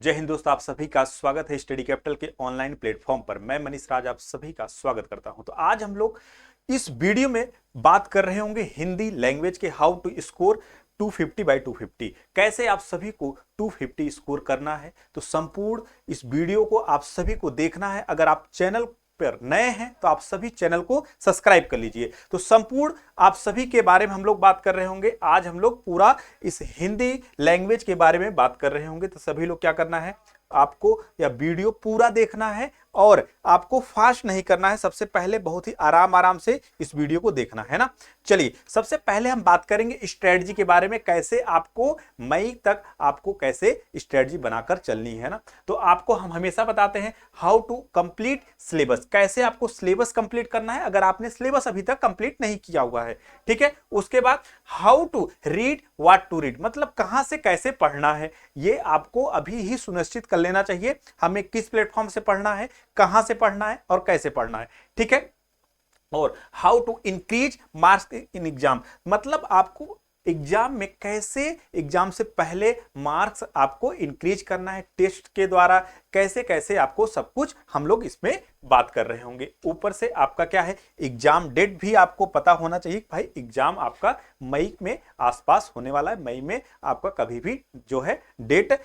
जय हिंद दोस्तों, आप सभी का स्वागत है स्टडी कैपिटल के ऑनलाइन प्लेटफॉर्म पर। मैं मनीष राज आप सभी का स्वागत करता हूं। तो आज हम लोग इस वीडियो में बात कर रहे होंगे हिंदी लैंग्वेज के हाउ टू स्कोर 250 बाई 250। कैसे आप सभी को 250 स्कोर करना है। तो संपूर्ण इस वीडियो को आप सभी को देखना है। अगर आप चैनल पर नए हैं तो आप सभी चैनल को सब्सक्राइब कर लीजिए। तो संपूर्ण आप सभी के बारे में हम लोग बात कर रहे होंगे। आज हम लोग पूरा इस हिंदी लैंग्वेज के बारे में बात कर रहे होंगे। तो सभी लोग क्या करना है, आपको यह वीडियो पूरा देखना है और आपको फास्ट नहीं करना है। सबसे पहले बहुत ही आराम आराम से इस वीडियो को देखना है ना। चलिए सबसे पहले हम बात करेंगे स्ट्रेटजी के बारे में, कैसे आपको मई तक आपको कैसे स्ट्रेटजी बनाकर चलनी है ना। तो आपको हम हमेशा बताते हैं हाउ टू कंप्लीट सिलेबस, कैसे आपको सिलेबस कंप्लीट करना है अगर आपने सिलेबस अभी तक कंप्लीट नहीं किया हुआ है। ठीक है, उसके बाद how to read what to read, मतलब कहां से कैसे पढ़ना है ये आपको अभी ही सुनिश्चित कर लेना चाहिए। हमें किस प्लेटफॉर्म से पढ़ना है, कहां से पढ़ना है और कैसे पढ़ना है। ठीक है, और how to increase marks in exam, मतलब आपको एग्जाम में कैसे एग्जाम से पहले मार्क्स आपको इंक्रीज करना है टेस्ट के द्वारा, कैसे कैसे आपको सब कुछ हम लोग इसमें बात कर रहे होंगे। ऊपर से आपका क्या है, एग्जाम डेट भी आपको पता होना चाहिए। भाई एग्जाम आपका मई में आसपास होने वाला है, मई में आपका कभी भी जो है डेट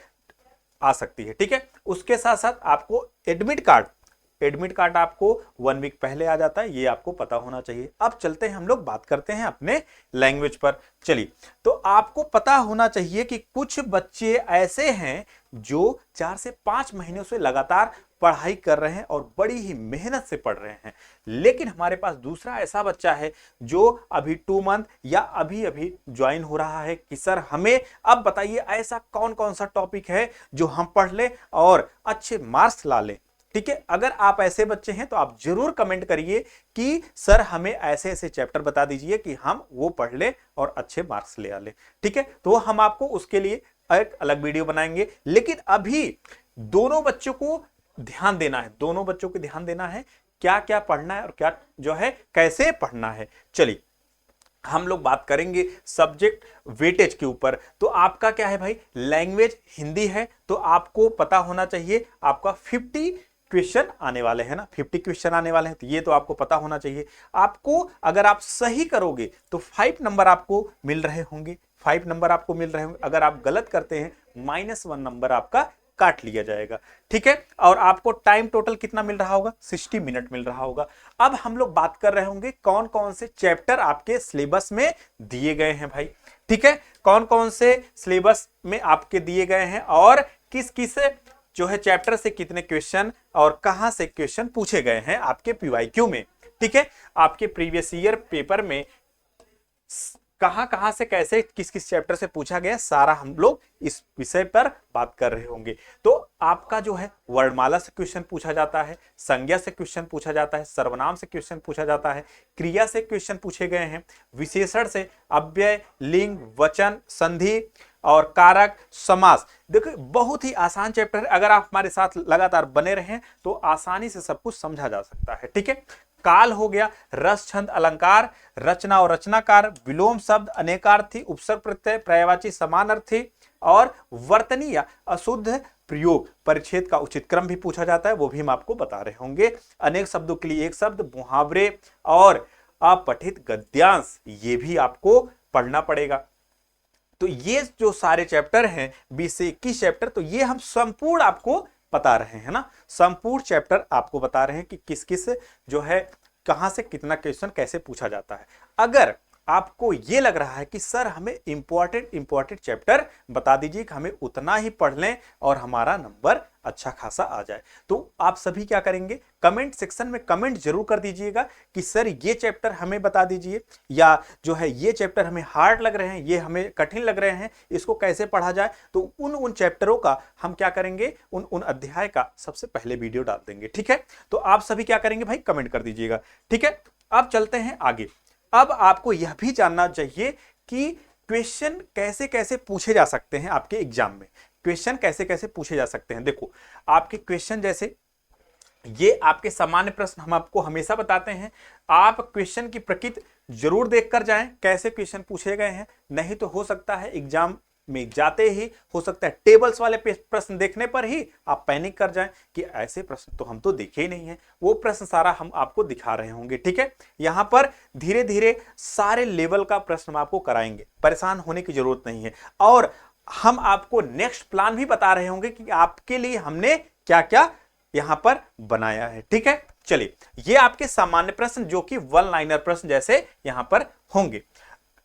आ सकती है। ठीक है, उसके साथ साथ आपको एडमिट कार्ड आपको 1 वीक पहले आ जाता है, ये आपको पता होना चाहिए। अब चलते हैं हम लोग बात करते हैं अपने लैंग्वेज पर। चलिए, तो आपको पता होना चाहिए कि कुछ बच्चे ऐसे हैं जो 4 से 5 महीनों से लगातार पढ़ाई कर रहे हैं और बड़ी ही मेहनत से पढ़ रहे हैं। लेकिन हमारे पास दूसरा ऐसा बच्चा है जो अभी 2 मंथ या अभी अभी ज्वाइन हो रहा है कि सर हमें अब बताइए ऐसा कौन कौन सा टॉपिक है जो हम पढ़ लें और अच्छे मार्क्स ला लें। ठीक है, अगर आप ऐसे बच्चे हैं तो आप जरूर कमेंट करिए कि सर हमें ऐसे ऐसे चैप्टर बता दीजिए कि हम वो पढ़ ले और अच्छे मार्क्स ले आ ले। ठीक है, तो हम आपको उसके लिए एक अलग वीडियो बनाएंगे। लेकिन अभी दोनों बच्चों को ध्यान देना है, दोनों बच्चों को ध्यान देना है क्या क्या पढ़ना है और क्या जो है कैसे पढ़ना है। चलिए हम लोग बात करेंगे सब्जेक्ट वेटेज के ऊपर। तो आपका क्या है भाई, लैंग्वेज हिंदी है तो आपको पता होना चाहिए आपका 50 क्वेश्चन आने वाले हैं ना, 50 क्वेश्चन आने वाले हैं, तो ये तो आपको पता होना चाहिए। आपको अगर आप सही करोगे तो 5 नंबर आपको मिल रहे होंगे, 5 नंबर आपको मिल रहे होंगे। अगर आप गलत करते हैं -1 नंबर आपका काट लिया जाएगा। ठीक है, और आपको टाइम टोटल कितना मिल रहा होगा, 60 मिनट मिल रहा होगा। अब हम लोग बात कर रहे होंगे कौन कौन से चैप्टर आपके सिलेबस में दिए गए हैं भाई। ठीक है, कौन कौन से सिलेबस में आपके दिए गए हैं और किस किस जो है चैप्टर से कितने क्वेश्चन और कहां से क्वेश्चन पूछे गए हैं आपके पीवाईक्यू में। ठीक है, आपके प्रीवियस ईयर पेपर में कहां कहां से कैसे किस किस चैप्टर से पूछा गया, सारा हम लोग इस विषय पर बात कर रहे होंगे। तो आपका जो है वर्णमाला से क्वेश्चन पूछा जाता है, संज्ञा से क्वेश्चन पूछा जाता है, सर्वनाम से क्वेश्चन पूछा जाता है, क्रिया से क्वेश्चन पूछे गए हैं, विशेषण से, अव्यय, लिंग, वचन, संधि और कारक, समास। देखो बहुत ही आसान चैप्टर है, अगर आप हमारे साथ लगातार बने रहें तो आसानी से सब कुछ समझा जा सकता है। ठीक है, काल हो गया, रस, छंद, अलंकार, रचना और रचनाकार, विलोम शब्द, अनेकार्थी, उपसर्ग प्रत्यय, पर्यायवाची, समानार्थी और वर्तनी या अशुद्ध प्रयोग, परिच्छेद का उचित क्रम भी पूछा जाता है, वो भी हम आपको बता रहे होंगे। अनेक शब्दों के लिए एक शब्द, मुहावरे और अपठित गद्यांश, ये भी आपको पढ़ना पड़ेगा। तो ये जो सारे चैप्टर हैं 20 से 21 चैप्टर, तो ये हम संपूर्ण आपको बता रहे हैं ना, संपूर्ण चैप्टर आपको बता रहे हैं कि किस किस जो है कहां से कितना क्वेश्चन कैसे पूछा जाता है। अगर आपको ये लग रहा है कि सर हमें इंपॉर्टेंट चैप्टर बता दीजिए कि हमें उतना ही पढ़ लें और हमारा नंबर अच्छा खासा आ जाए, तो आप सभी क्या करेंगे, कमेंट सेक्शन में कमेंट जरूर कर दीजिएगा कि सर ये चैप्टर हमें बता दीजिए, या जो है ये चैप्टर हमें हार्ड लग रहे हैं, ये हमें कठिन लग रहे हैं, इसको कैसे पढ़ा जाए। तो उन चैप्टरों का हम क्या करेंगे, उन अध्याय का सबसे पहले वीडियो डाल देंगे। ठीक है, तो आप सभी क्या करेंगे भाई, कमेंट कर दीजिएगा। ठीक है, अब चलते हैं आगे। अब आपको यह भी जानना चाहिए कि क्वेश्चन कैसे कैसे पूछे जा सकते हैं आपके एग्जाम में, क्वेश्चन कैसे कैसे पूछे जा सकते हैं। देखो आपके क्वेश्चन जैसे ये आपके सामान्य प्रश्न हम आपको हमेशा बताते हैं, आप क्वेश्चन की प्रकृति जरूर देखकर जाएं कैसे क्वेश्चन पूछे गए हैं, नहीं तो हो सकता है एग्जाम में जाते ही हो सकता है टेबल्स वाले प्रश्न देखने पर ही आप पैनिक कर जाएं कि ऐसे प्रश्न तो हम तो देखे ही नहीं है। वो प्रश्न सारा हम आपको दिखा रहे होंगे, ठीक है। यहां पर धीरे धीरे सारे लेवल का प्रश्न हम आपको कराएंगे, परेशान होने की जरूरत नहीं है। और हम आपको नेक्स्ट प्लान भी बता रहे होंगे कि आपके लिए हमने क्या क्या यहां पर बनाया है, ठीक है। चलिए, ये आपके सामान्य प्रश्न जो कि वन लाइनर प्रश्न जैसे यहां पर होंगे,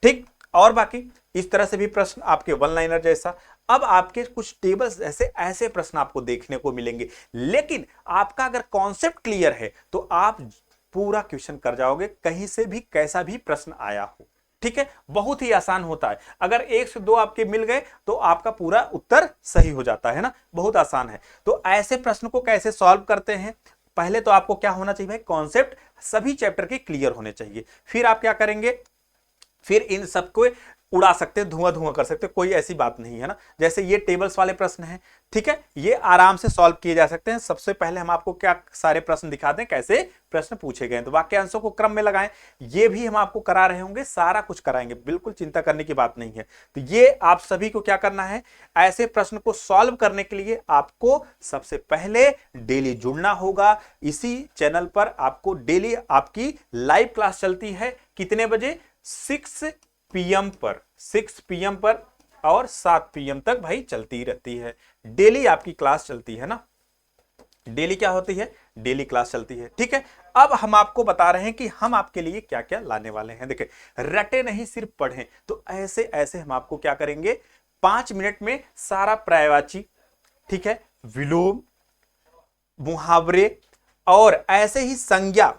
ठीक। और बाकी इस तरह से भी प्रश्न आपके वन लाइनर जैसा। अब आपके कुछ टेबल्स जैसे ऐसे प्रश्न आपको देखने को मिलेंगे, लेकिन आपका अगर कॉन्सेप्ट क्लियर है तो आप पूरा क्वेश्चन कर जाओगे, कहीं से भी कैसा भी प्रश्न आया हो, ठीक है। बहुत ही आसान होता है, अगर 1 से 2 आपके मिल गए तो आपका पूरा उत्तर सही हो जाता है ना, बहुत आसान है। तो ऐसे प्रश्न को कैसे सॉल्व करते हैं, पहले तो आपको क्या होना चाहिए भाई, कॉन्सेप्ट सभी चैप्टर के क्लियर होने चाहिए। फिर आप क्या करेंगे, फिर इन सबको उड़ा सकते हैं, धुआं धुआं कर सकते हैं, कोई ऐसी बात नहीं है ना। जैसे ये टेबल्स वाले प्रश्न हैं, ठीक है, ये आराम से सॉल्व किए जा सकते हैं। सबसे पहले हम आपको क्या सारे प्रश्न दिखा दें, कैसे प्रश्न पूछे गए, तो वाक्यांशों को क्रम में लगाएं, ये भी हम आपको करा रहे होंगे, सारा कुछ कराएंगे, बिल्कुल चिंता करने की बात नहीं है। तो ये आप सभी को क्या करना है, ऐसे प्रश्न को सॉल्व करने के लिए आपको सबसे पहले डेली जुड़ना होगा। इसी चैनल पर आपको डेली आपकी लाइव क्लास चलती है, कितने बजे, 6 PM पर, 6 PM पर और 7 PM तक भाई चलती रहती है। डेली आपकी क्लास चलती है ना, डेली क्या होती है, डेली क्लास चलती है, ठीक है। अब हम आपको बता रहे हैं कि हम आपके लिए क्या क्या लाने वाले हैं। देखिए, रटे नहीं सिर्फ पढ़ें, तो ऐसे ऐसे हम आपको क्या करेंगे, 5 मिनट में सारा पर्यायवाची, ठीक है, विलोम, मुहावरे और ऐसे ही संज्ञा,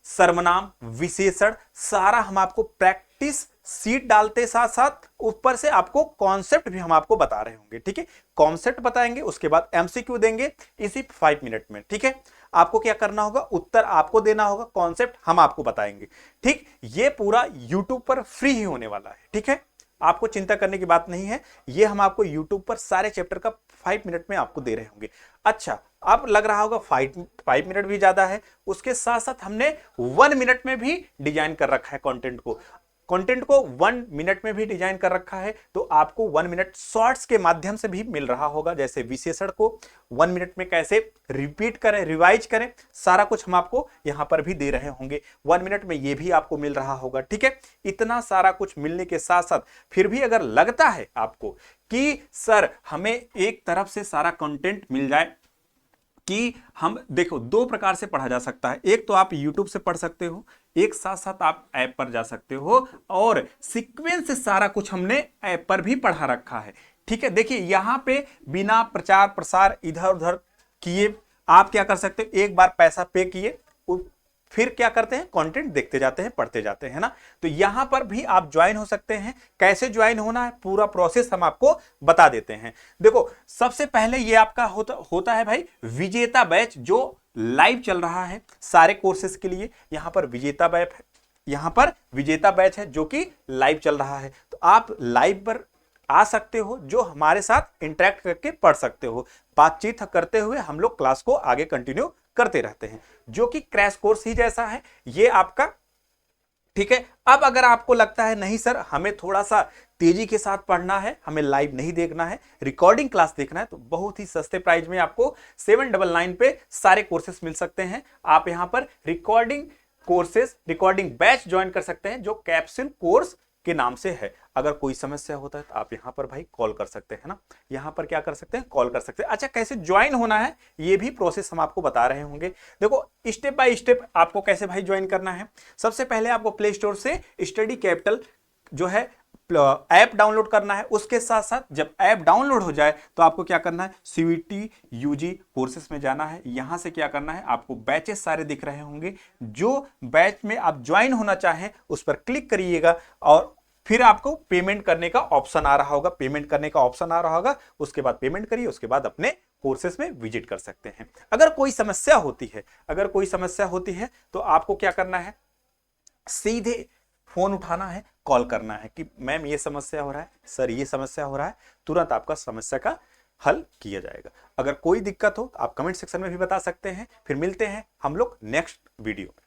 सर्वनाम, विशेषण, सारा हम आपको प्रैक्टिस सीट डालते साथ साथ ऊपर से आपको कॉन्सेप्ट भी हम आपको बता रहे होंगे, ठीक है। कॉन्सेप्ट बताएंगे, उसके बाद MCQ देंगे इसी 5 मिनट में, ठीक है। आपको क्या करना होगा, उत्तर आपको देना होगा, कॉन्सेप्ट हम आपको बताएंगे, ठीक। ये पूरा YouTube पर फ्री ही होने वाला है, ठीक है, आपको चिंता करने की बात नहीं है। ये हम आपको YouTube पर सारे चैप्टर का 5 मिनट में आपको दे रहे होंगे। अच्छा, अब लग रहा होगा 5 मिनट भी ज्यादा है, उसके साथ साथ हमने 1 मिनट में भी डिजाइन कर रखा है कंटेंट को। कंटेंट को 1 मिनट में भी डिजाइन कर रखा है, तो आपको 1 मिनट शॉर्ट्स के माध्यम से भी मिल रहा होगा। जैसे विशेषण को 1 मिनट में कैसे रिपीट करें, रिवाइज करें, सारा कुछ हम आपको यहां पर भी दे रहे होंगे, 1 मिनट में ये भी आपको मिल रहा होगा, ठीक है। इतना सारा कुछ मिलने के साथ साथ फिर भी अगर लगता है आपको कि सर हमें एक तरफ से सारा कंटेंट मिल जाए, कि हम देखो 2 प्रकार से पढ़ा जा सकता है, एक तो आप YouTube से पढ़ सकते हो, एक साथ साथ आप ऐप पर जा सकते हो, और सीक्वेंस से सारा कुछ हमने ऐप पर भी पढ़ा रखा है, ठीक है। देखिए यहां पे बिना प्रचार प्रसार इधर उधर किए आप क्या कर सकते हो, एक बार पैसा पे किए, फिर क्या करते हैं, कंटेंट देखते जाते हैं, पढ़ते जाते हैं ना। तो यहां पर भी आप ज्वाइन हो सकते हैं। कैसे ज्वाइन होना है, पूरा प्रोसेस हम आपको बता देते हैं। देखो, सबसे पहले ये आपका होता है भाई विजेता बैच, जो लाइव चल रहा है सारे कोर्सेज के लिए। यहां पर विजेता बैच है, यहां पर विजेता बैच है जो कि लाइव चल रहा है। तो आप लाइव पर आ सकते हो, जो हमारे साथ इंटरेक्ट करके पढ़ सकते हो, बातचीत करते हुए हम लोग क्लास को आगे कंटिन्यू करते रहते हैं, जो कि क्रैश कोर्स ही जैसा है ये आपका, ठीक है। अब अगर आपको लगता है नहीं सर हमें थोड़ा सा तेजी के साथ पढ़ना है, हमें लाइव नहीं देखना है, रिकॉर्डिंग क्लास देखना है, तो बहुत ही सस्ते प्राइस में आपको 799 पे सारे कोर्सेस मिल सकते हैं। आप यहां पर recording courses, recording batch join कर सकते हैं, जो कैप्सूल कोर्स के नाम से है। अगर कोई समस्या होता है तो आप यहां पर भाई कॉल कर सकते हैं ना, यहां पर क्या कर सकते हैं, कॉल कर सकते हैं। अच्छा, कैसे ज्वाइन होना है ये भी प्रोसेस हम आपको बता रहे होंगे। देखो स्टेप बाय स्टेप आपको कैसे भाई ज्वाइन करना है। सबसे पहले आपको प्ले स्टोर से स्टडी कैपिटल जो है ऐप डाउनलोड करना है। उसके साथ साथ जब ऐप डाउनलोड हो जाए तो आपको क्या करना है, CVT UG कोर्सेस में जाना है। यहां से क्या करना है, आपको बैचेस सारे दिख रहे होंगे, जो बैच में आप ज्वाइन होना चाहें उस पर क्लिक करिएगा, और फिर आपको पेमेंट करने का ऑप्शन आ रहा होगा, पेमेंट करने का ऑप्शन आ रहा होगा, उसके बाद पेमेंट करिए, उसके बाद अपने कोर्सेस में विजिट कर सकते हैं। अगर कोई समस्या होती है, अगर कोई समस्या होती है तो आपको क्या करना है, सीधे फोन उठाना है, कॉल करना है कि मैम ये समस्या हो रहा है, सर ये समस्या हो रहा है, तुरंत आपका समस्या का हल किया जाएगा। अगर कोई दिक्कत हो तो आप कमेंट सेक्शन में भी बता सकते हैं। फिर मिलते हैं हम लोग नेक्स्ट वीडियो में।